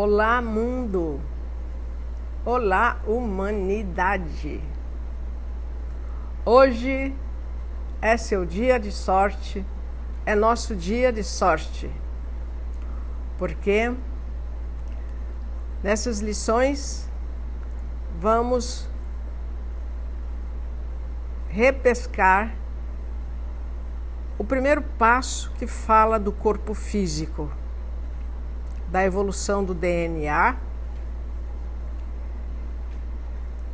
Olá, mundo! Olá, humanidade! Hoje é seu dia de sorte, é nosso dia de sorte, porque nessas lições vamos repescar o primeiro passo que fala do corpo físico, da evolução do DNA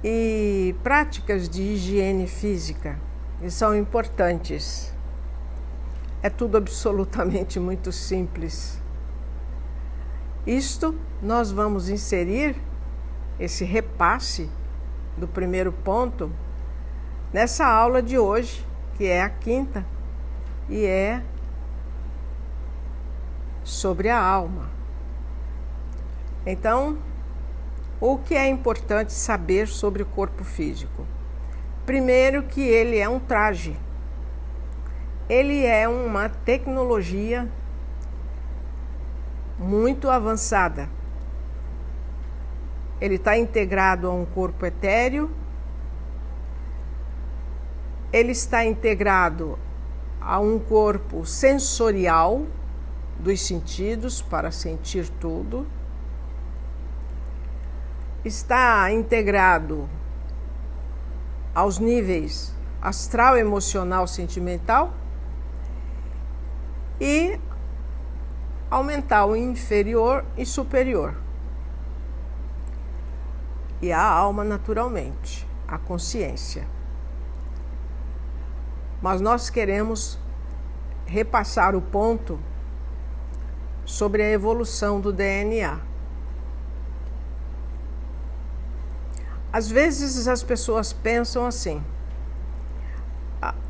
e práticas de higiene física, que são importantes. É tudo absolutamente muito simples. Isto nós vamos inserir esse repasse do primeiro ponto nessa aula de hoje, que é a quinta, e é sobre a alma. Então, o que é importante saber sobre o corpo físico? Primeiro, que ele é um traje. Ele é uma tecnologia muito avançada. Ele está integrado a um corpo etéreo. Ele está integrado a um corpo sensorial dos sentidos para sentir tudo. Está integrado aos níveis astral, emocional, sentimental e ao mental inferior e superior. E a alma, naturalmente, a consciência. Mas nós queremos repassar o ponto sobre a evolução do DNA. Às vezes as pessoas pensam assim: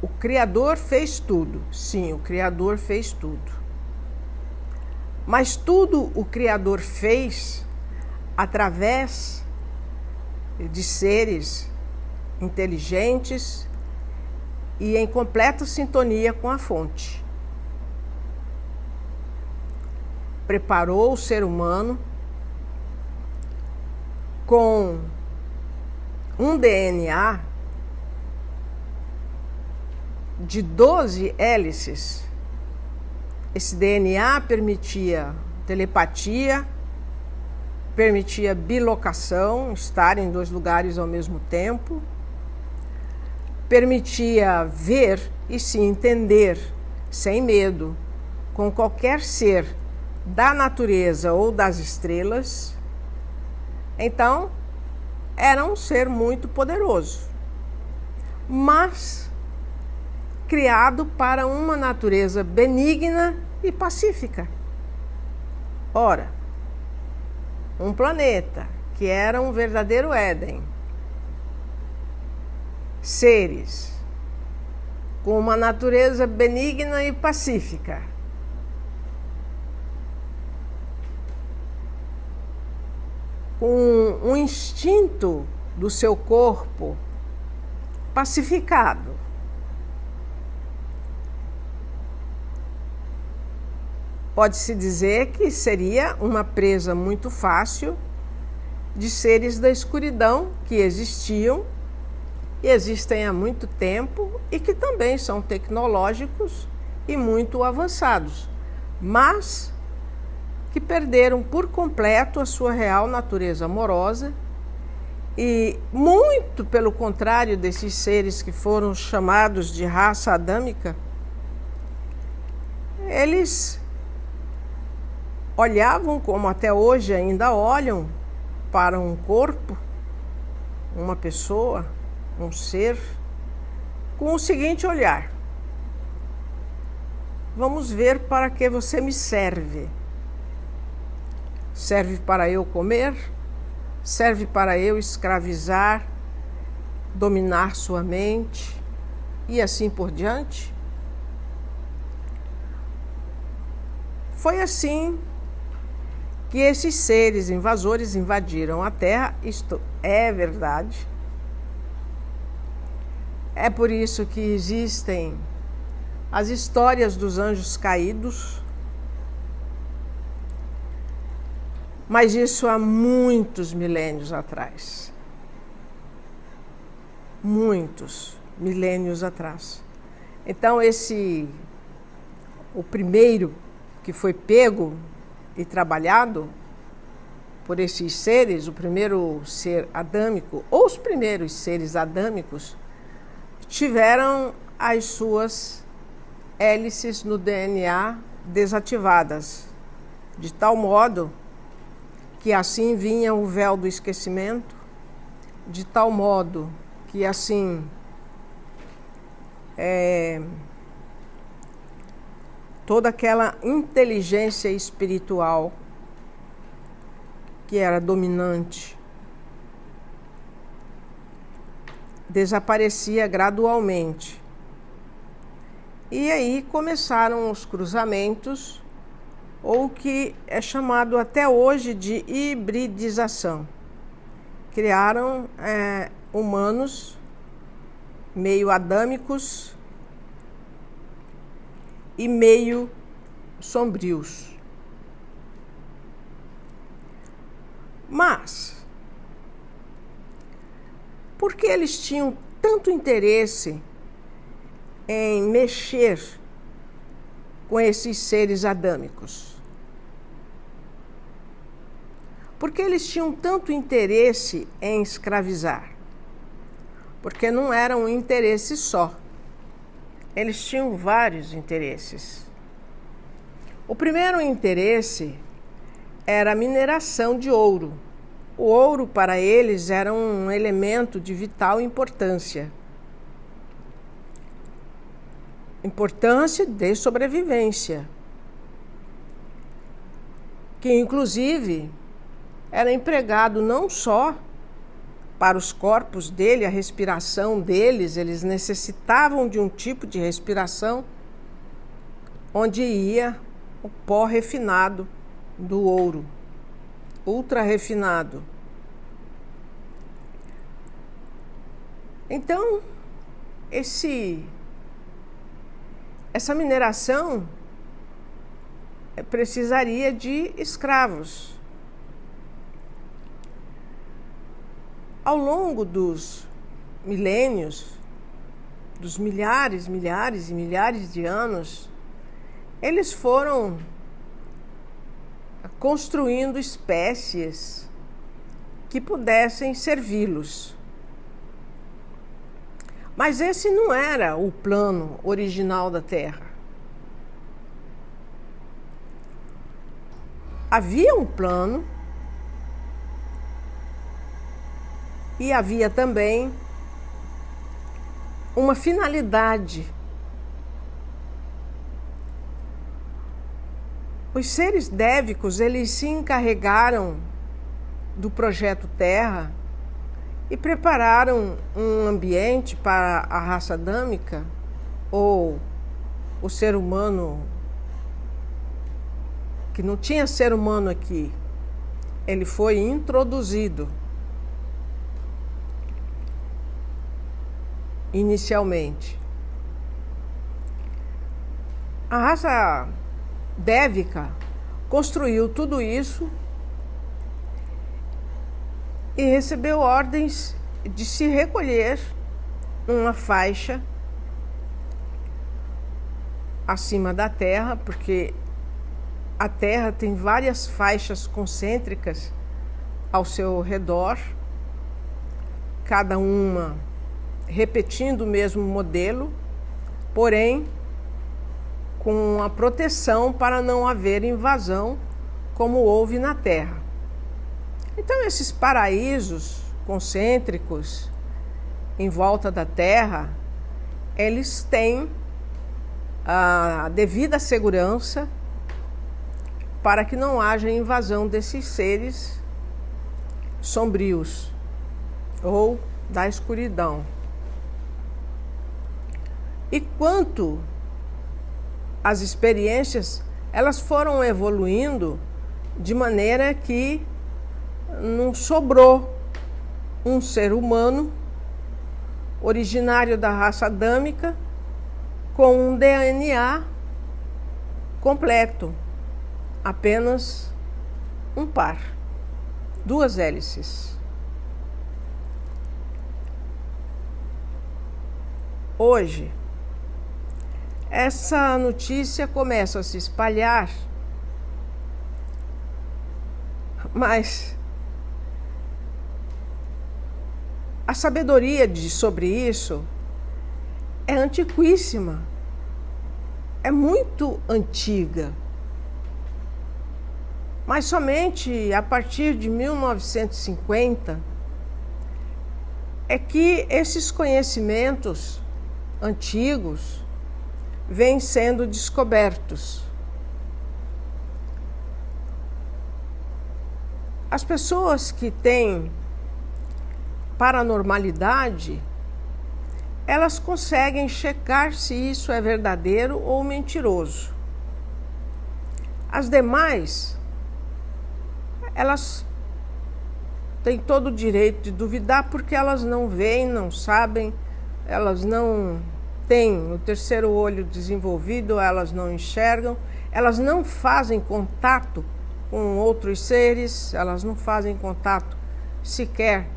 o Criador fez tudo. Sim, o Criador fez tudo. Mas tudo o Criador fez através de seres inteligentes e em completa sintonia com a fonte. Preparou o ser humano com um DNA de 12 hélices. Esse DNA permitia telepatia, permitia bilocação, estar em dois lugares ao mesmo tempo, permitia ver e se entender sem medo com qualquer ser da natureza ou das estrelas. Então, era um ser muito poderoso, mas criado para uma natureza benigna e pacífica. Ora, um planeta que era um verdadeiro Éden, seres com uma natureza benigna e pacífica, com um instinto do seu corpo pacificado. Pode-se dizer que seria uma presa muito fácil de seres da escuridão que existiam e existem há muito tempo e que também são tecnológicos e muito avançados, mas que perderam por completo a sua real natureza amorosa e, muito pelo contrário desses seres que foram chamados de raça adâmica, eles olhavam, como até hoje ainda olham, para um corpo, uma pessoa, um ser, com o seguinte olhar: vamos ver para que você me serve. Serve para eu comer? Serve para eu escravizar, dominar sua mente e assim por diante? Foi assim que esses seres invasores invadiram a Terra. Isto é verdade. É por isso que existem as histórias dos anjos caídos, Mas isso há muitos milênios atrás. Muitos milênios atrás. Então, o primeiro que foi pego e trabalhado por esses seres, o primeiro ser adâmico, ou os primeiros seres adâmicos, tiveram as suas hélices no DNA desativadas, de tal modo que assim vinha o véu do esquecimento, de tal modo que assim toda aquela inteligência espiritual que era dominante desaparecia gradualmente. E aí começaram os cruzamentos, ou o que é chamado até hoje de hibridização. Criaram humanos meio adâmicos e meio sombrios. Mas, por que eles tinham tanto interesse em mexer com esses seres adâmicos? Por que eles tinham tanto interesse em escravizar? Porque não era um interesse só. Eles tinham vários interesses. O primeiro interesse era a mineração de ouro. O ouro para eles era um elemento de vital importância. Importância de sobrevivência. Que inclusive era empregado não só para os corpos dele, a respiração deles, eles necessitavam de um tipo de respiração onde ia o pó refinado do ouro, ultra refinado. Então, essa mineração precisaria de escravos. Ao longo dos milênios, dos milhares e milhares de anos, eles foram construindo espécies que pudessem servi-los. Mas esse não era o plano original da Terra. Havia um plano e havia também uma finalidade. Os seres dévicos, eles se encarregaram do projeto Terra e prepararam um ambiente para a raça adâmica, ou o ser humano, que não tinha ser humano aqui, ele foi introduzido inicialmente. A raça dévica construiu tudo isso e recebeu ordens de se recolher numa faixa acima da Terra, porque a Terra tem várias faixas concêntricas ao seu redor, cada uma repetindo o mesmo modelo, porém com a proteção para não haver invasão, como houve na Terra. Então, esses paraísos concêntricos em volta da Terra, eles têm a devida segurança para que não haja invasão desses seres sombrios ou da escuridão. E quanto às experiências, elas foram evoluindo de maneira que não sobrou um ser humano originário da raça adâmica com um DNA completo, apenas um par, duas hélices. Hoje, essa notícia começa a se espalhar, mas a sabedoria sobre isso é antiquíssima, é muito antiga. Mas somente a partir de 1950 é que esses conhecimentos antigos vêm sendo descobertos. As pessoas que têm paranormalidade, elas conseguem checar se isso é verdadeiro ou mentiroso. As demais, elas têm todo o direito de duvidar porque elas não veem, não sabem, elas não têm o terceiro olho desenvolvido, elas não enxergam, elas não fazem contato com outros seres, elas não fazem contato sequer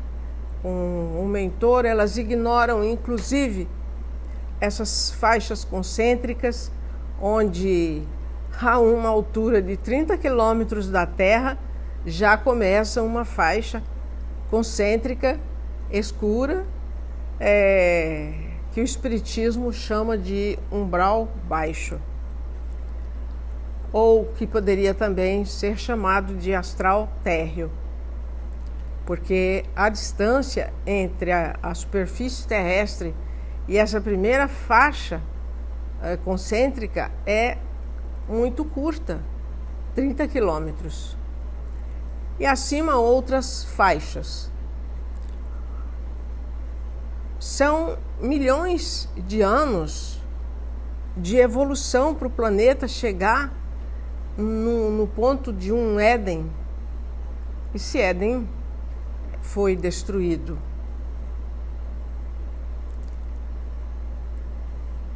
com um mentor, elas ignoram inclusive essas faixas concêntricas, onde a uma altura de 30 quilômetros da Terra já começa uma faixa concêntrica escura, que o Espiritismo chama de umbral baixo, ou que poderia também ser chamado de astral térreo, porque a distância entre a superfície terrestre e essa primeira faixa concêntrica é muito curta, 30 quilômetros. E acima outras faixas. São milhões de anos de evolução para o planeta chegar no ponto de um Éden. Esse Éden foi destruído.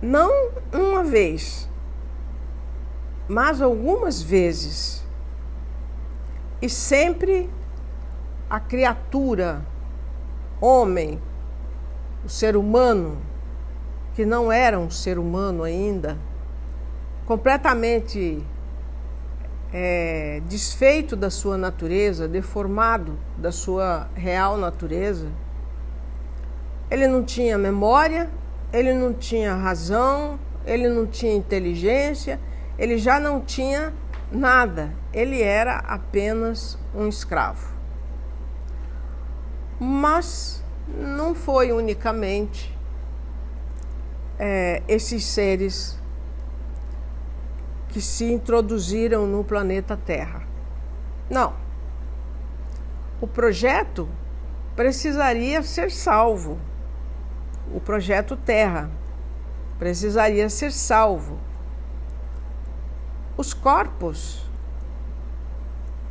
Não uma vez, mas algumas vezes. E sempre a criatura, homem, o ser humano, que não era um ser humano ainda, completamente desfeito da sua natureza, deformado da sua real natureza. Ele não tinha memória, ele não tinha razão, ele não tinha inteligência, ele já não tinha nada, ele era apenas um escravo. Mas não foi unicamente esses seres que se introduziram no planeta Terra. Não. O projeto precisaria ser salvo. O projeto Terra precisaria ser salvo. Os corpos,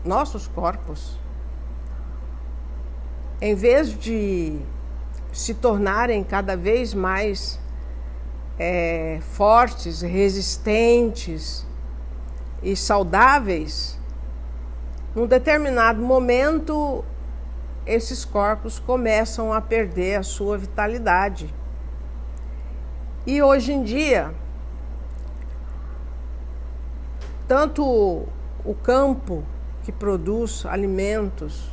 nossos corpos, em vez de se tornarem cada vez mais fortes, resistentes e saudáveis, num determinado momento, esses corpos começam a perder a sua vitalidade. E hoje em dia, tanto o campo que produz alimentos,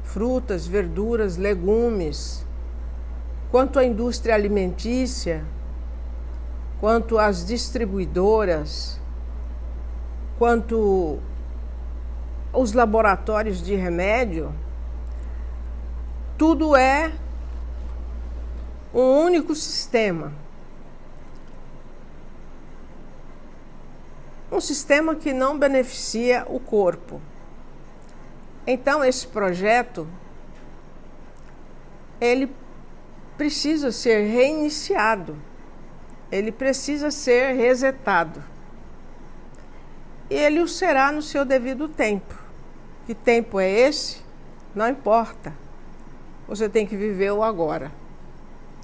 frutas, verduras, legumes, quanto a indústria alimentícia, quanto as distribuidoras, quanto os laboratórios de remédio, tudo é um único sistema. Um sistema que não beneficia o corpo. Então, esse projeto, ele precisa ser reiniciado, ele precisa ser resetado. E ele o será no seu devido tempo. Que tempo é esse? Não importa. Você tem que viver o agora,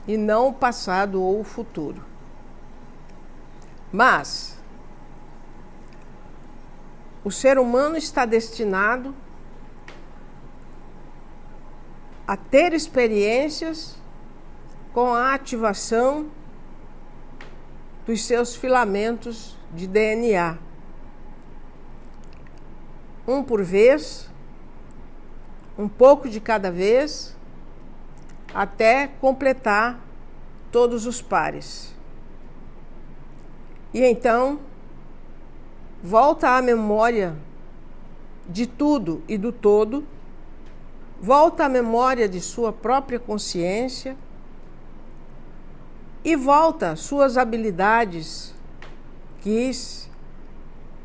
e não o passado ou o futuro. Mas o ser humano está destinado a ter experiências com a ativação dos seus filamentos de DNA. Um por vez, um pouco de cada vez, até completar todos os pares. E então, volta à memória de tudo e do todo, volta à memória de sua própria consciência e volta suas habilidades, que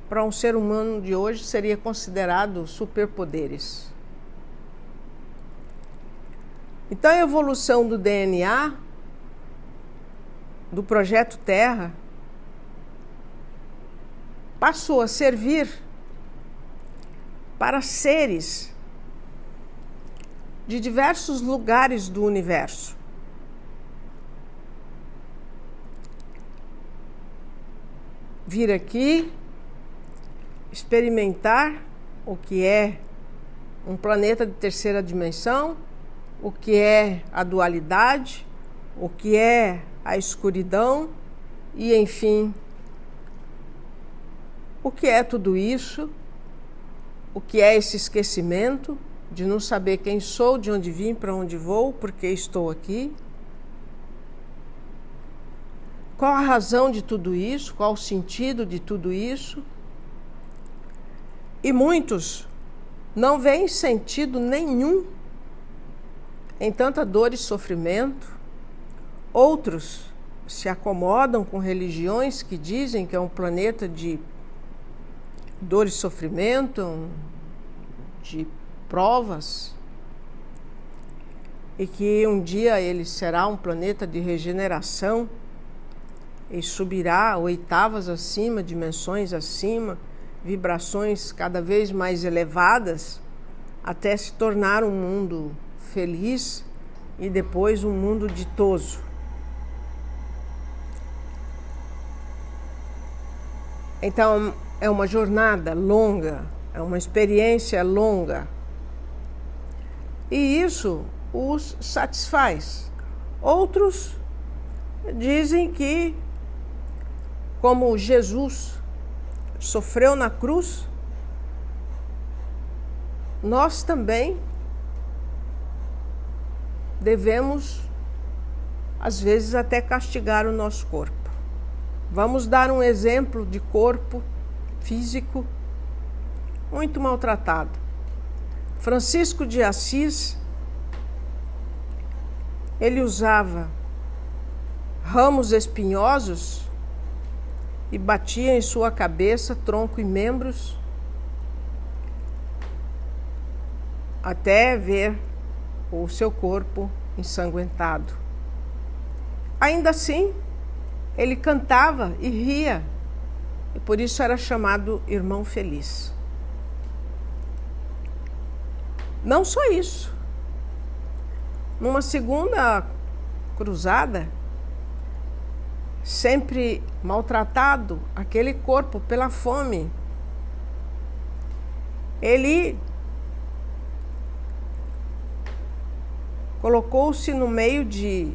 para um ser humano de hoje seria considerado superpoderes. Então, a evolução do DNA, do Projeto Terra, passou a servir para seres de diversos lugares do universo. Vir aqui, experimentar o que é um planeta de terceira dimensão, o que é a dualidade, o que é a escuridão e, enfim, o que é tudo isso, o que é esse esquecimento de não saber quem sou, de onde vim, para onde vou, por que estou aqui. Qual a razão de tudo isso, qual o sentido de tudo isso. E muitos não veem sentido nenhum em tanta dor e sofrimento. Outros se acomodam com religiões que dizem que é um planeta de dor e sofrimento, de provas, e que um dia ele será um planeta de regeneração e subirá oitavas acima, dimensões acima, vibrações cada vez mais elevadas, até se tornar um mundo feliz e depois um mundo ditoso. Então, é uma jornada longa, é uma experiência longa. E isso os satisfaz. Outros dizem que, como Jesus sofreu na cruz, nós também devemos, às vezes, até castigar o nosso corpo. Vamos dar um exemplo de corpo físico muito maltratado. Francisco de Assis, ele usava ramos espinhosos e batia em sua cabeça, tronco e membros, até ver o seu corpo ensanguentado. Ainda assim, ele cantava e ria, e por isso era chamado Irmão Feliz. Não só isso. Numa segunda cruzada, sempre maltratado, aquele corpo pela fome, ele colocou-se no meio de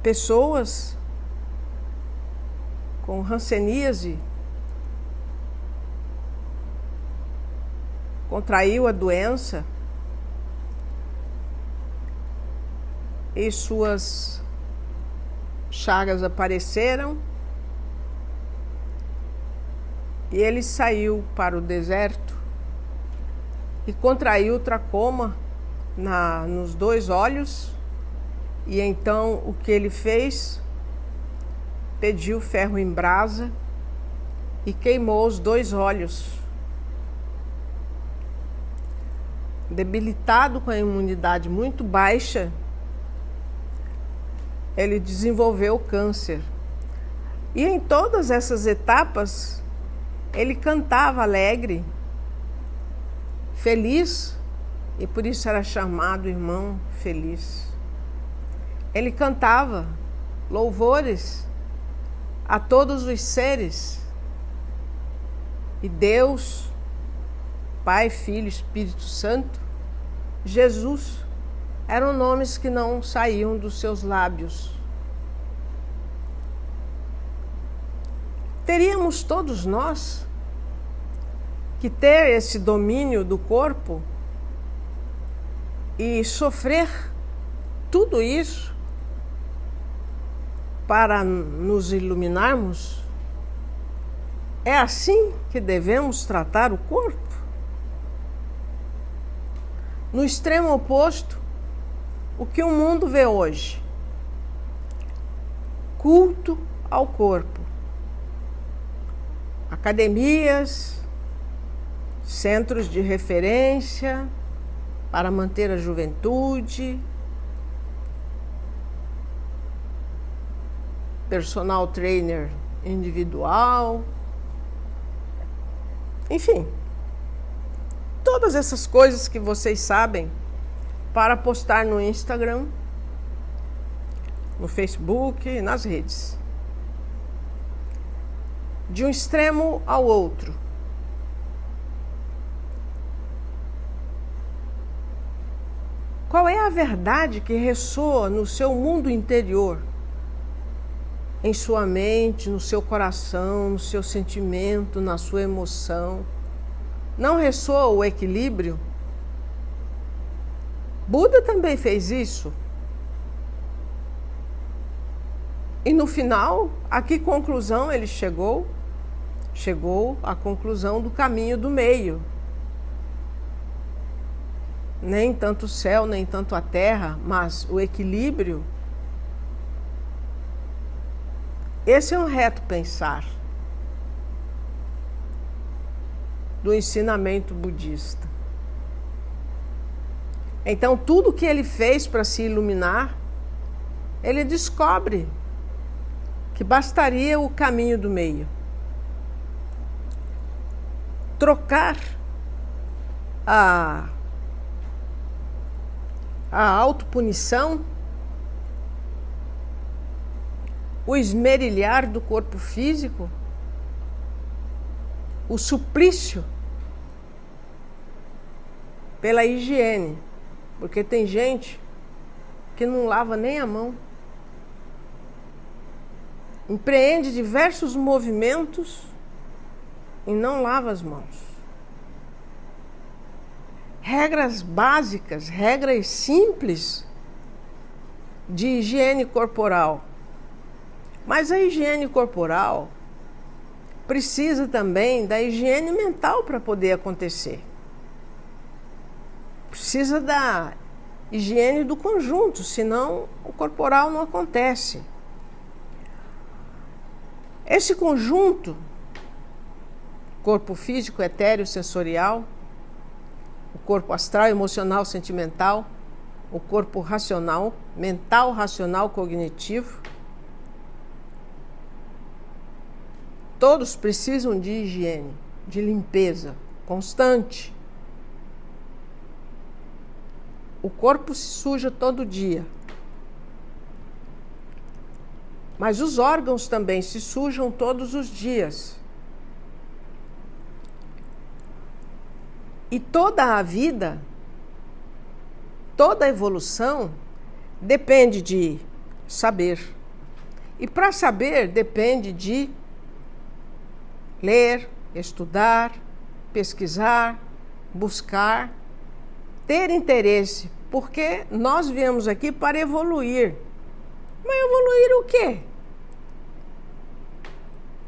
pessoas com hanseníase, contraiu a doença e suas chagas apareceram e ele saiu para o deserto e contraiu tracoma nos 2 olhos. E então o que ele fez? Pediu ferro em brasa e queimou os 2 olhos. Debilitado, com a imunidade muito baixa, ele desenvolveu câncer. E em todas essas etapas, ele cantava alegre, feliz, e por isso era chamado Irmão Feliz. Ele cantava louvores a todos os seres E Deus, Pai, Filho, Espírito Santo, Jesus, eram nomes que não saíam dos seus lábios. Teríamos todos nós que ter esse domínio do corpo e sofrer tudo isso para nos iluminarmos? É assim que devemos tratar o corpo? No extremo oposto, o que o mundo vê hoje? Culto ao corpo. Academias, centros de referência para manter a juventude, personal trainer individual, enfim, todas essas coisas que vocês sabem para postar no Instagram, no Facebook, nas redes. De um extremo ao outro. Qual é a verdade que ressoa no seu mundo interior? Em sua mente, no seu coração, no seu sentimento, na sua emoção? Não ressoa o equilíbrio? Buda também fez isso. E no final, a que conclusão ele chegou? Chegou à conclusão do caminho do meio. Nem tanto o céu, nem tanto a terra, mas o equilíbrio. Esse é um reto pensar do ensinamento budista. Então, tudo que ele fez para se iluminar, ele descobre que bastaria o caminho do meio. Trocar a autopunição, o esmerilhar do corpo físico, o suplício pela higiene, porque tem gente que não lava nem a mão, empreende diversos movimentos e não lava as mãos. Regras básicas, regras simples de higiene corporal. Mas a higiene corporal precisa também da higiene mental para poder acontecer. Precisa da higiene do conjunto, senão o corporal não acontece. Esse conjunto, corpo físico, etéreo, sensorial, o corpo astral, emocional, sentimental, o corpo racional, mental, racional, cognitivo, todos precisam de higiene, de limpeza constante. O corpo se suja todo dia. Mas os órgãos também se sujam todos os dias. E toda a vida, toda a evolução depende de saber. E para saber depende de ler, estudar, pesquisar, buscar, ter interesse, porque nós viemos aqui para evoluir. Mas evoluir o quê?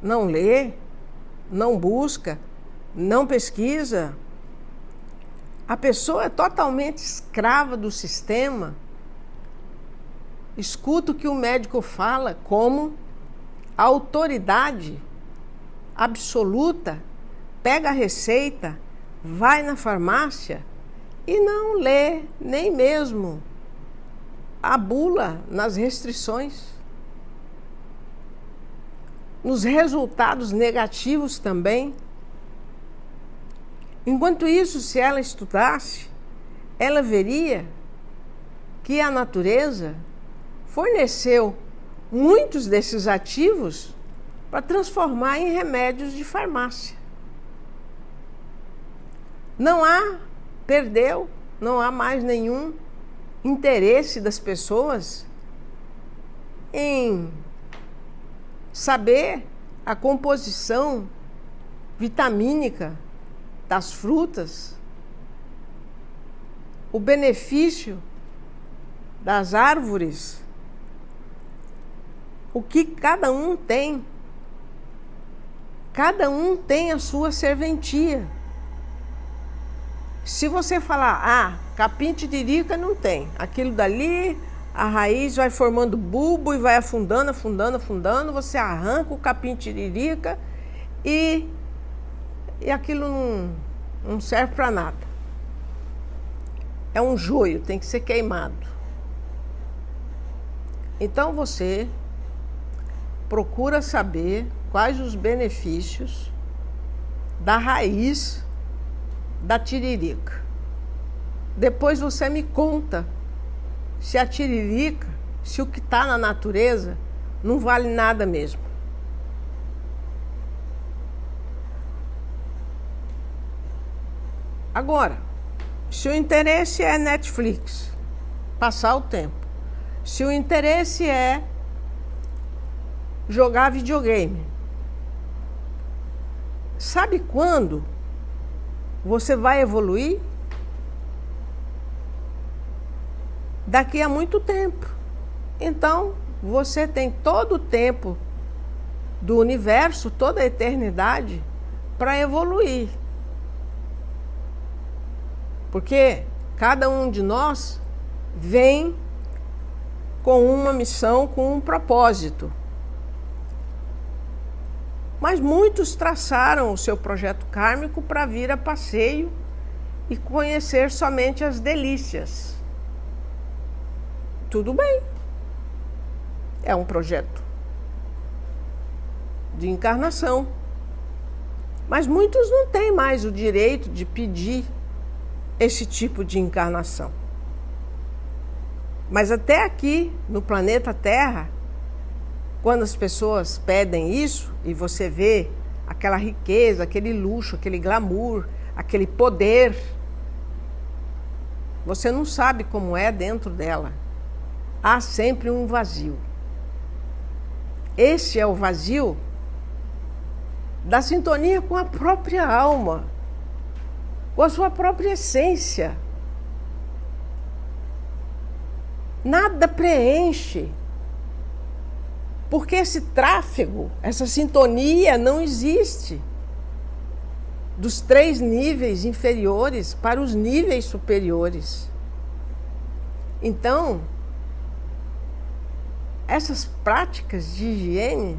Não lê, não busca, não pesquisa. A pessoa é totalmente escrava do sistema. Escuta o que o médico fala como autoridade absoluta, pega a receita, vai na farmácia e não lê nem mesmo a bula nas restrições. Nos resultados negativos também. Enquanto isso, se ela estudasse, ela veria que a natureza forneceu muitos desses ativos para transformar em remédios de farmácia. Perdeu, não há mais nenhum interesse das pessoas em saber a composição vitamínica das frutas, o benefício das árvores, o que cada um tem. Cada um tem a sua serventia. Se você falar, capim-tiririca não tem, aquilo dali, a raiz vai formando bulbo e vai afundando, você arranca o capim-tiririca e aquilo não serve para nada. É um joio, tem que ser queimado. Então você procura saber quais os benefícios da raiz da tiririca. Depois você me conta se a tiririca, se o que está na natureza não vale nada mesmo. Agora, se o interesse é Netflix, passar o tempo, se o interesse é jogar videogame, sabe quando você vai evoluir? Daqui a muito tempo. Então, você tem todo o tempo do universo, toda a eternidade para evoluir. Porque cada um de nós vem com uma missão, com um propósito. Mas muitos traçaram o seu projeto kármico para vir a passeio e conhecer somente as delícias. Tudo bem. É um projeto de encarnação. Mas muitos não têm mais o direito de pedir esse tipo de encarnação. Mas até aqui, no planeta Terra, quando as pessoas pedem isso e você vê aquela riqueza, aquele luxo, aquele glamour, aquele poder, você não sabe como é dentro dela. Há sempre um vazio. Esse é o vazio da sintonia com a própria alma, com a sua própria essência. Nada preenche. Porque esse tráfego, essa sintonia não existe dos 3 níveis inferiores para os níveis superiores. Então, essas práticas de higiene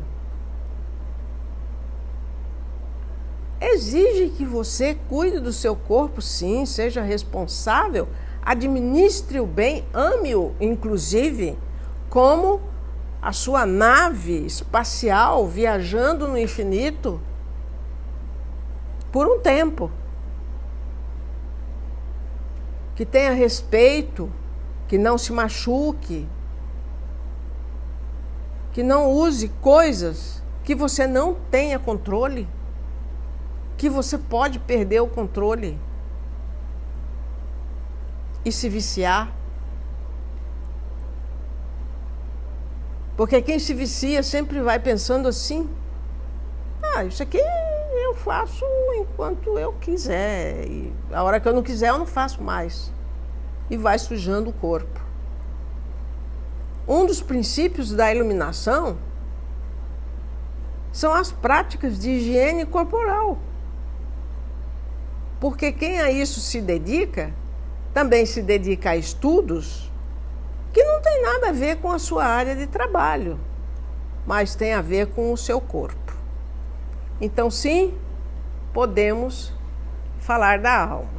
exigem que você cuide do seu corpo, sim, seja responsável, administre-o bem, ame-o, inclusive, como a sua nave espacial viajando no infinito por um tempo. Que tenha respeito, que não se machuque, que não use coisas que você não tenha controle, que você pode perder o controle e se viciar. Porque quem se vicia sempre vai pensando assim, isso aqui eu faço enquanto eu quiser, e a hora que eu não quiser eu não faço mais. E vai sujando o corpo. Um dos princípios da iluminação são as práticas de higiene corporal. Porque quem a isso se dedica, também se dedica a estudos que não tem nada a ver com a sua área de trabalho, mas tem a ver com o seu corpo. Então, sim, podemos falar da alma.